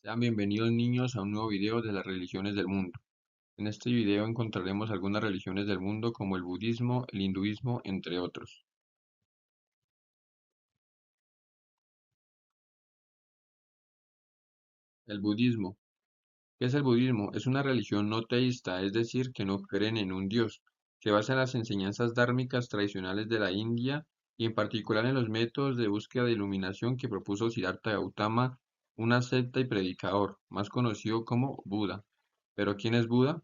Sean bienvenidos niños a un nuevo video de las religiones del mundo. En este video encontraremos algunas religiones del mundo como el budismo, el hinduismo, entre otros. El budismo. ¿Qué es el budismo? Es una religión no teísta, es decir, que no creen en un dios. Se basa en las enseñanzas dármicas tradicionales de la India y en particular en los métodos de búsqueda de iluminación que propuso Siddhartha Gautama, un asceta y predicador, más conocido como Buda. ¿Pero quién es Buda?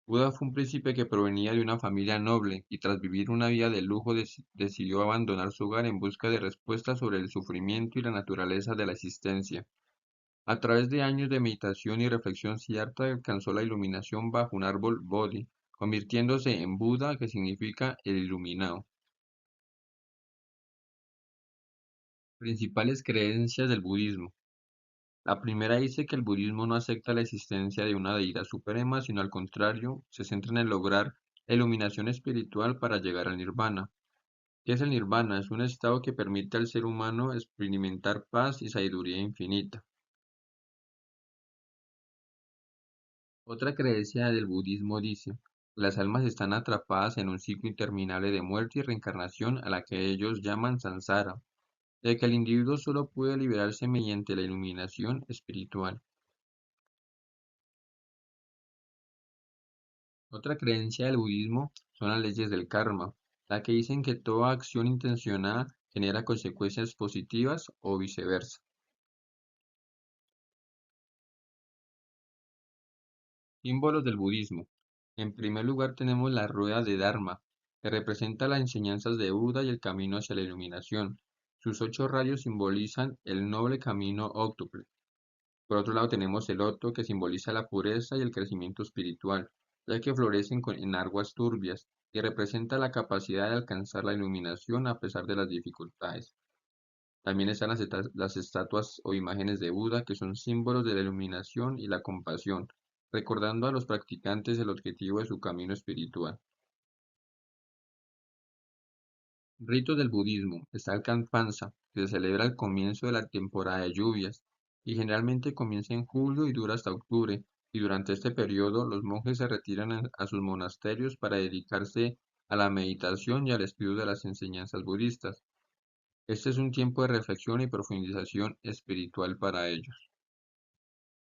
Buda fue un príncipe que provenía de una familia noble y tras vivir una vida de lujo decidió abandonar su hogar en busca de respuestas sobre el sufrimiento y la naturaleza de la existencia. A través de años de meditación y reflexión, Siddhartha alcanzó la iluminación bajo un árbol Bodhi, convirtiéndose en Buda, que significa el iluminado. Principales creencias del budismo. La primera dice que el budismo no acepta la existencia de una deidad suprema, sino al contrario, se centra en el lograr la iluminación espiritual para llegar al nirvana. ¿Qué es el nirvana? Es un estado que permite al ser humano experimentar paz y sabiduría infinita. Otra creencia del budismo dice que las almas están atrapadas en un ciclo interminable de muerte y reencarnación a la que ellos llaman samsara, de que el individuo solo puede liberarse mediante la iluminación espiritual. Otra creencia del budismo son las leyes del karma, la que dicen que toda acción intencionada genera consecuencias positivas o viceversa. Símbolos del budismo. En primer lugar tenemos la rueda de Dharma, que representa las enseñanzas de Buda y el camino hacia la iluminación. Sus 8 rayos simbolizan el noble camino óctuple. Por otro lado tenemos el loto, que simboliza la pureza y el crecimiento espiritual, ya que florecen en aguas turbias y representa la capacidad de alcanzar la iluminación a pesar de las dificultades. También están las estatuas o imágenes de Buda, que son símbolos de la iluminación y la compasión, recordando a los practicantes el objetivo de su camino espiritual. Ritos del budismo. Está el Kanpansa, que se celebra al comienzo de la temporada de lluvias, y generalmente comienza en julio y dura hasta octubre, y durante este periodo los monjes se retiran a sus monasterios para dedicarse a la meditación y al estudio de las enseñanzas budistas. Este es un tiempo de reflexión y profundización espiritual para ellos.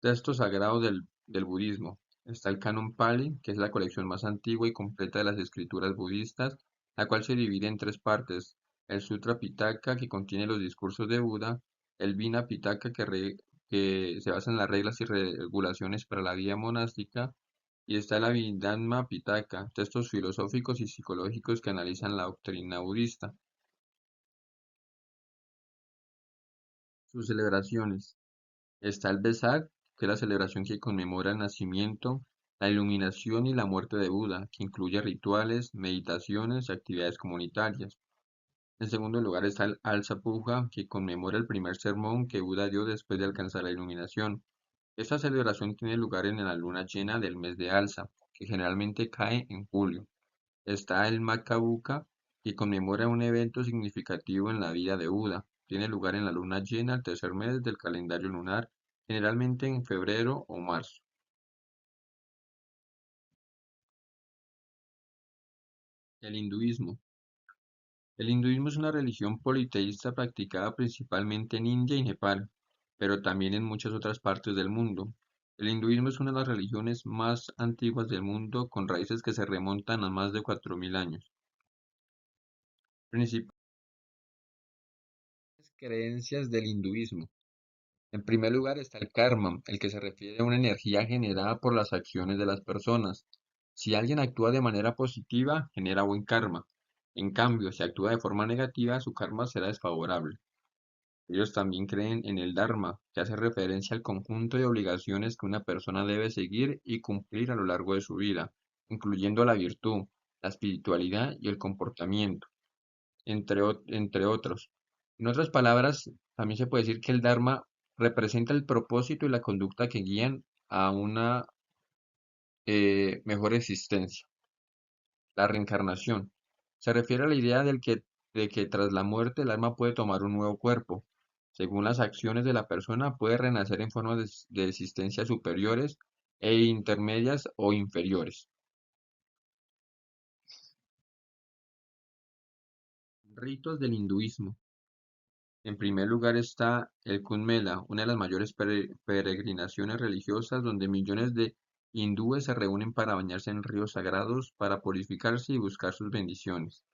Textos sagrados del budismo. Está el Canon Pali, que es la colección más antigua y completa de las escrituras budistas, la cual se divide en 3 partes. El Sutra Pitaka, que contiene los discursos de Buda. El Vina Pitaka, que se basa en las reglas y regulaciones para la vida monástica. Y está el Abhidhamma Pitaka, textos filosóficos y psicológicos que analizan la doctrina budista. Sus celebraciones. Está el Vesak, que es la celebración que conmemora el nacimiento, la iluminación y la muerte de Buda, que incluye rituales, meditaciones y actividades comunitarias. En segundo lugar está el Alsa Puja, que conmemora el primer sermón que Buda dio después de alcanzar la iluminación. Esta celebración tiene lugar en la luna llena del mes de Alsa, que generalmente cae en julio. Está el Macabuca, que conmemora un evento significativo en la vida de Buda. Tiene lugar en la luna llena, el tercer mes del calendario lunar, generalmente en febrero o marzo. El hinduismo. El hinduismo es una religión politeísta practicada principalmente en India y Nepal, pero también en muchas otras partes del mundo. El hinduismo es una de las religiones más antiguas del mundo, con raíces que se remontan a más de 4000 años. Principales creencias del hinduismo. En primer lugar está el karma, el que se refiere a una energía generada por las acciones de las personas. Si alguien actúa de manera positiva, genera buen karma. En cambio, si actúa de forma negativa, su karma será desfavorable. Ellos también creen en el Dharma, que hace referencia al conjunto de obligaciones que una persona debe seguir y cumplir a lo largo de su vida, incluyendo la virtud, la espiritualidad y el comportamiento, entre otros. En otras palabras, también se puede decir que el Dharma representa el propósito y la conducta que guían a una mejor existencia. La reencarnación. Se refiere a la idea de que tras la muerte el alma puede tomar un nuevo cuerpo. Según las acciones de la persona, puede renacer en formas de existencias superiores e intermedias o inferiores. Ritos del hinduismo. En primer lugar está el Kumbh Mela, una de las mayores peregrinaciones religiosas donde millones de hindúes se reúnen para bañarse en ríos sagrados, para purificarse y buscar sus bendiciones.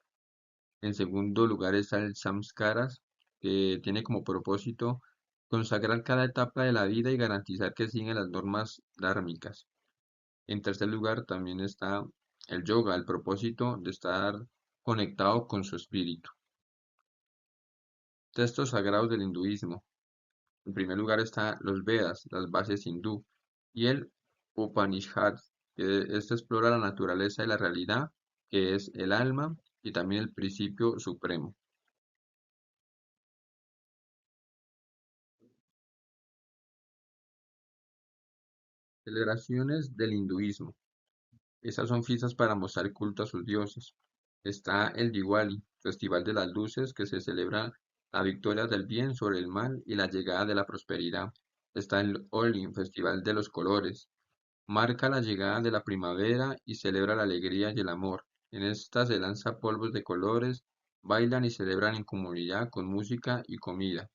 En segundo lugar está el Samskaras, que tiene como propósito consagrar cada etapa de la vida y garantizar que siguen las normas dármicas. En tercer lugar también está el yoga, el propósito de estar conectado con su espíritu. Textos sagrados del hinduismo. En primer lugar están los Vedas, las bases hindú, y el Upanishad, que este explora la naturaleza y la realidad, que es el alma y también el principio supremo. Celebraciones del hinduismo. Estas son fiestas para mostrar culto a sus dioses. Está el Diwali, festival de las luces que se celebra la victoria del bien sobre el mal y la llegada de la prosperidad. Está el Holi, festival de los colores. Marca la llegada de la primavera y celebra la alegría y el amor. En esta se lanza polvos de colores, bailan y celebran en comunidad con música y comida.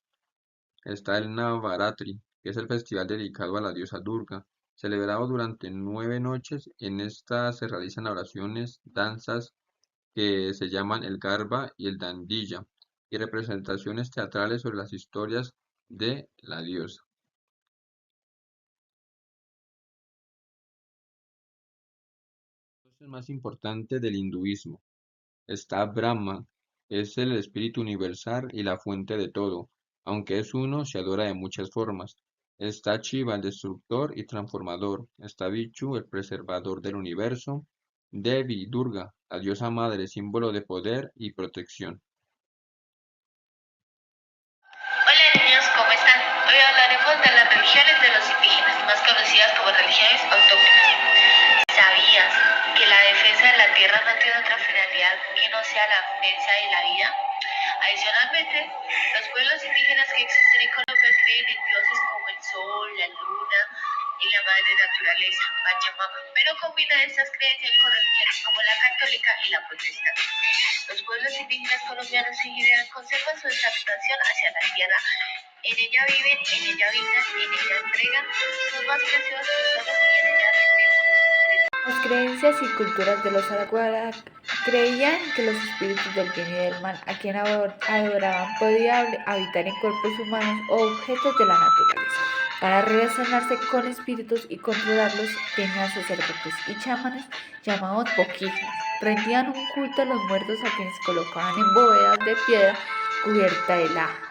Está el Navaratri, que es el festival dedicado a la diosa Durga, celebrado durante 9 noches. En esta se realizan oraciones, danzas que se llaman el Garba y el Dandiya, y representaciones teatrales sobre las historias de la diosa. El dios más importante del hinduismo. Está Brahma, es el espíritu universal y la fuente de todo. Aunque es uno, se adora de muchas formas. Está Shiva, el destructor y transformador. Está Vishnu, el preservador del universo. Devi, Durga, la diosa madre, símbolo de poder y protección. Hola niños, ¿cómo están? Hoy hablaremos de las religiones de los indígenas, más conocidas como religiones autóctonas. ¿Sabías que la defensa de la tierra no tiene otra finalidad que no sea la defensa de la vida? Adicionalmente, los pueblos indígenas que existen en Colombia creen en dioses como el sol, la luna y la madre naturaleza, Pachamama, pero combina estas creencias con religiones como la católica y la protestante. Los pueblos indígenas colombianos en general conservan su exaltación hacia la tierra. En ella viven, en ella habitan, en ella entregan sus más preciosos tesoros y en ella rinden. Las creencias y culturas de los Araguarak creían que los espíritus del bien y del mal a quien adoraban podían habitar en cuerpos humanos o objetos de la naturaleza. Para relacionarse con espíritus y controlarlos, tenían sacerdotes y chamanes llamados boquijas. Rendían un culto a los muertos a quienes colocaban en bóvedas de piedra cubierta de lajas.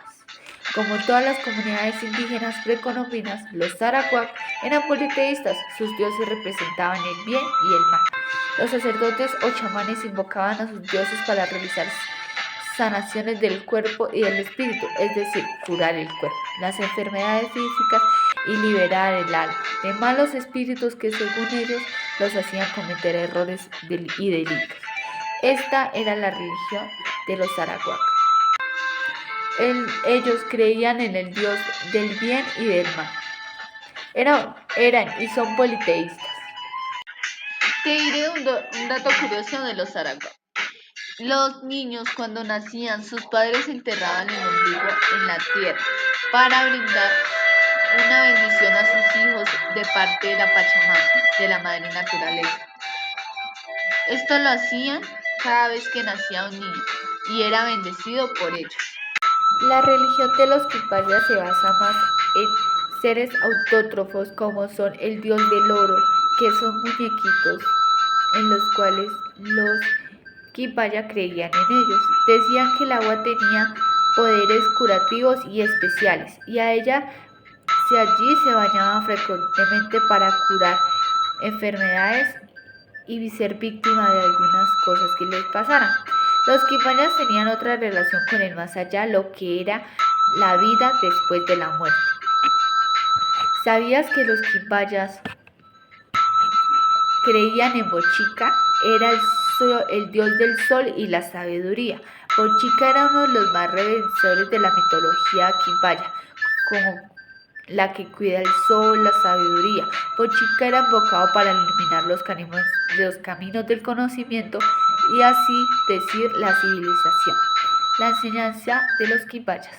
Como todas las comunidades indígenas precolombinas, los Arawak eran politeístas, sus dioses representaban el bien y el mal. Los sacerdotes o chamanes invocaban a sus dioses para realizar sanaciones del cuerpo y del espíritu, es decir, curar el cuerpo, las enfermedades físicas y liberar el alma de malos espíritus que según ellos los hacían cometer errores y delitos. Esta era la religión de los Arawak. Ellos creían en el Dios del bien y del mal. Eran y son politeístas. Te diré un dato curioso de los Arawak. Los niños cuando nacían, sus padres enterraban el ombligo en la tierra para brindar una bendición a sus hijos de parte de la Pachamama, de la madre naturaleza. Esto lo hacían cada vez que nacía un niño y era bendecido por ellos. La religión de los Quipayas se basa más en seres autótrofos como son el dios del oro, que son muñequitos en los cuales los Quipaya creían en ellos. Decían que el agua tenía poderes curativos y especiales y a ella allí se bañaban frecuentemente para curar enfermedades y ser víctima de algunas cosas que les pasaran. Los Quipayas tenían otra relación con el más allá, lo que era la vida después de la muerte. ¿Sabías que los Quipayas creían en Bochica? Era el dios del sol y la sabiduría. Bochica era uno de los más reverenciados de la mitología Quipaya. como la que cuida el sol, la sabiduría. Pochica era invocado para iluminar los caminos del conocimiento y así decir la civilización. La enseñanza de los quipayas.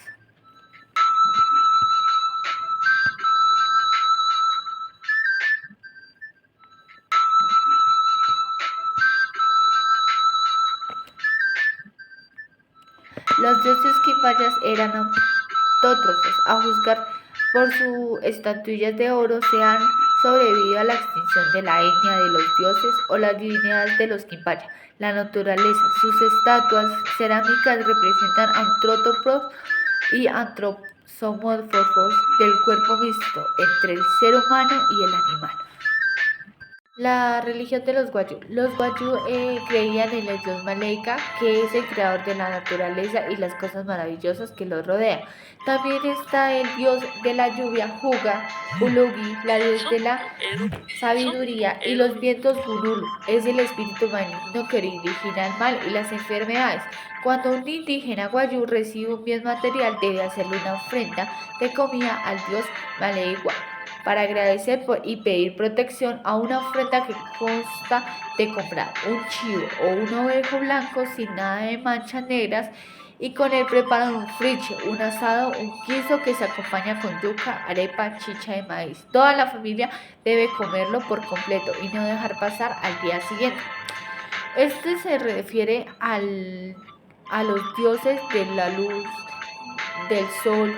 Los dioses quipayas eran autótrofos, a juzgar por sus estatuillas de oro se han sobrevivido a la extinción de la etnia de los dioses o las divinidades de los quipayas, la naturaleza. Sus estatuas cerámicas representan antrópopos y antropomorfos del cuerpo mixto entre el ser humano y el animal. La religión de los Wayuu. Los Wayuu creían en el dios Malaika, que es el creador de la naturaleza y las cosas maravillosas que los rodean. También está el dios de la lluvia, Juga, Ulugi, la dios de la sabiduría y los vientos, Bunulu. Es el espíritu maligno que origina el mal y las enfermedades. Cuando un indígena Wayuu recibe un bien material, debe hacerle una ofrenda de comida al dios Malaika para agradecer y pedir protección a una ofrenda que consta de comprar un chivo o un ovejo blanco sin nada de manchas negras y con él preparan un friche, un asado, un guiso que se acompaña con yuca, arepa, chicha de maíz. Toda la familia debe comerlo por completo y no dejar pasar al día siguiente. Este se refiere a los dioses de la luz, del sol,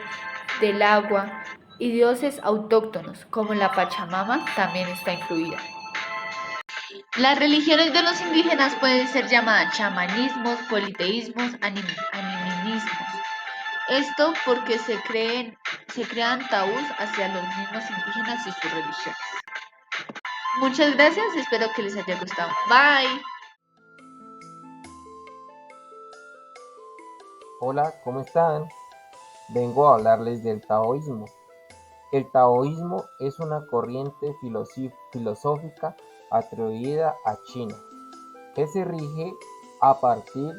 del agua y dioses autóctonos, como la Pachamama, también está incluida. Las religiones de los indígenas pueden ser llamadas chamanismos, politeísmos, animismos. Esto porque se crean tabús hacia los mismos indígenas y sus religiones. Muchas gracias, espero que les haya gustado. Bye. Hola, ¿cómo están? Vengo a hablarles del taoísmo. El taoísmo es una corriente filosófica atribuida a China, que se rige a partir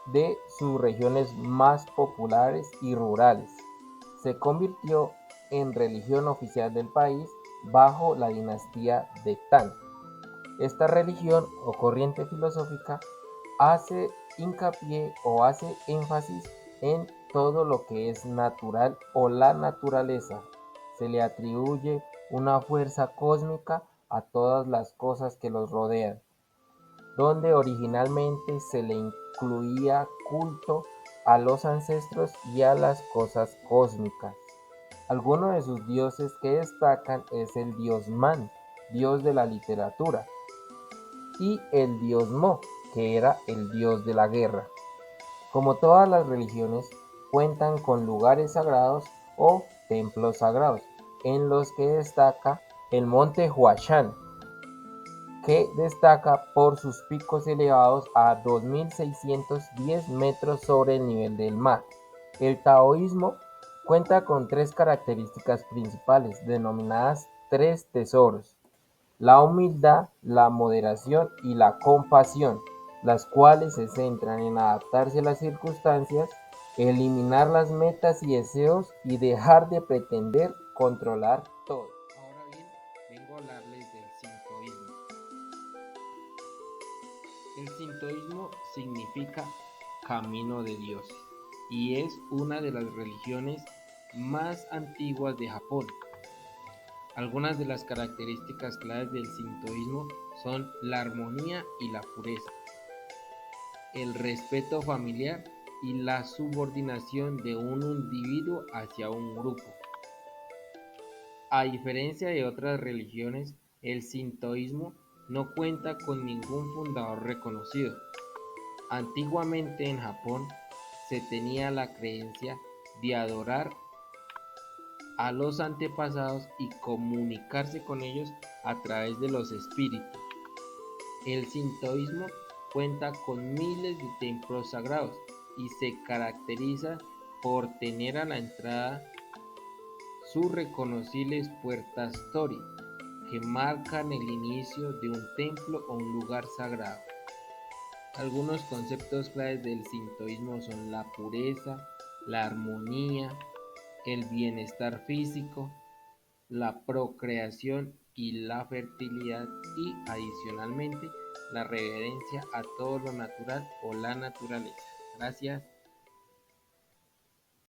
de sus regiones más populares y rurales. Se convirtió en religión oficial del país bajo la dinastía de Tang. Esta religión o corriente filosófica hace hincapié o hace énfasis en todo lo que es natural o la naturaleza. Se le atribuye una fuerza cósmica a todas las cosas que los rodean, donde originalmente se le incluía culto a los ancestros y a las cosas cósmicas. Algunos de sus dioses que destacan es el dios Man, dios de la literatura, y el dios Mo, que era el dios de la guerra. Como todas las religiones, cuentan con lugares sagrados o templos sagrados, en los que destaca el monte Huashan, que destaca por sus picos elevados a 2.610 metros sobre el nivel del mar. El taoísmo cuenta con tres características principales, denominadas tres tesoros: la humildad, la moderación y la compasión, las cuales se centran en adaptarse a las circunstancias, eliminar las metas y deseos y dejar de pretender controlar todo. Ahora bien, vengo a hablarles del sintoísmo. El sintoísmo significa camino de Dios y es una de las religiones más antiguas de Japón. Algunas de las características claves del sintoísmo son la armonía y la pureza, el respeto familiar y la subordinación de un individuo hacia un grupo. A diferencia de otras religiones, el sintoísmo no cuenta con ningún fundador reconocido. Antiguamente en Japón se tenía la creencia de adorar a los antepasados y comunicarse con ellos a través de los espíritus. El sintoísmo cuenta con miles de templos sagrados y se caracteriza por tener a la entrada sus reconocibles puertas tori, que marcan el inicio de un templo o un lugar sagrado. Algunos conceptos claves del sintoísmo son la pureza, la armonía, el bienestar físico, la procreación y la fertilidad y, adicionalmente, la reverencia a todo lo natural o la naturaleza. Gracias.